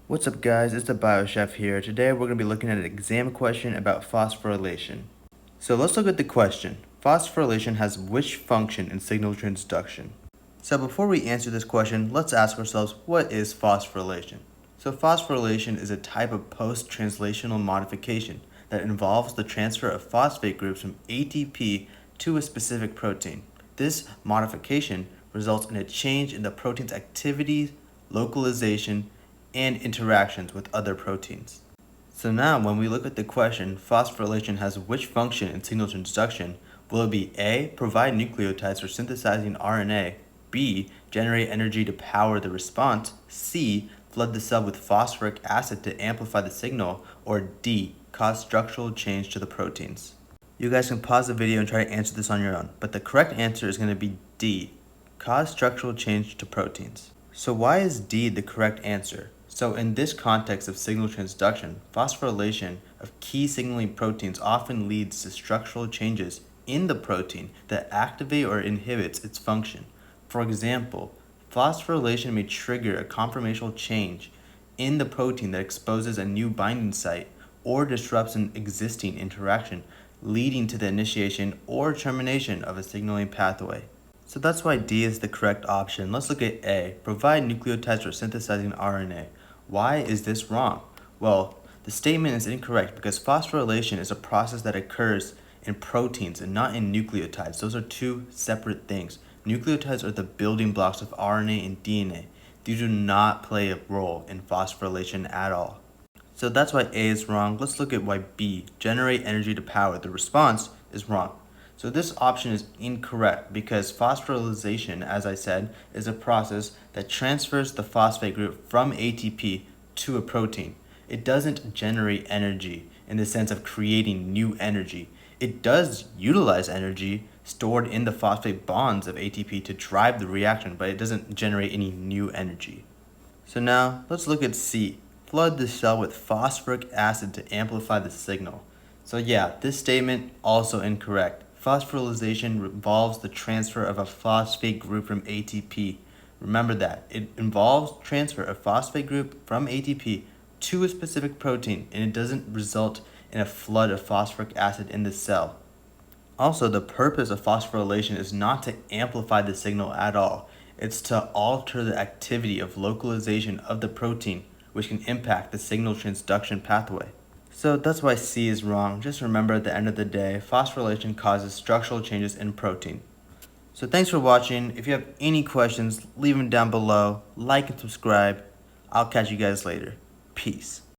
What's up guys, it's the BioChef here. Today we're going to be looking at an exam question about phosphorylation. So let's look at the question. Phosphorylation has which function in signal transduction? So before we answer this question, let's ask ourselves, what is phosphorylation? So phosphorylation is a type of post-translational modification that involves the transfer of phosphate groups from ATP to a specific protein. This modification results in a change in the protein's activity, localization, and interactions with other proteins. So now when we look at the question, phosphorylation has which function in signal transduction? Will it be A, provide nucleotides for synthesizing RNA, B, generate energy to power the response, C, flood the cell with phosphoric acid to amplify the signal, or D, cause structural change to the proteins? You guys can pause the video and try to answer this on your own, but the correct answer is going to be D, cause structural change to proteins. So why is D the correct answer? So in this context of signal transduction, phosphorylation of key signaling proteins often leads to structural changes in the protein that activate or inhibits its function. For example, phosphorylation may trigger a conformational change in the protein that exposes a new binding site or disrupts an existing interaction, leading to the initiation or termination of a signaling pathway. So that's why D is the correct option. Let's look at A, provide nucleotides for synthesizing RNA. Why is this wrong? Well, the statement is incorrect because phosphorylation is a process that occurs in proteins and not in nucleotides. Those are two separate things. Nucleotides are the building blocks of RNA and DNA. These do not play a role in phosphorylation at all. So that's why A is wrong. Let's look at why B, generate energy to power the response, is wrong. So this option is incorrect because phosphorylation, as I said, is a process that transfers the phosphate group from ATP to a protein. It doesn't generate energy in the sense of creating new energy. It does utilize energy stored in the phosphate bonds of ATP to drive the reaction, but it doesn't generate any new energy. So now let's look at C. Flood the cell with phosphoric acid to amplify the signal. So yeah, this statement also incorrect. Phosphorylation involves the transfer of a phosphate group from ATP. Remember that. It involves transfer of phosphate group from ATP to a specific protein, and it doesn't result in a flood of phosphoric acid in the cell. Also, the purpose of phosphorylation is not to amplify the signal at all. It's to alter the activity of localization of the protein, which can impact the signal transduction pathway. So that's why C is wrong. Just remember at the end of the day, phosphorylation causes structural changes in protein. So thanks for watching. If you have any questions, leave them down below. Like and subscribe. I'll catch you guys later. Peace.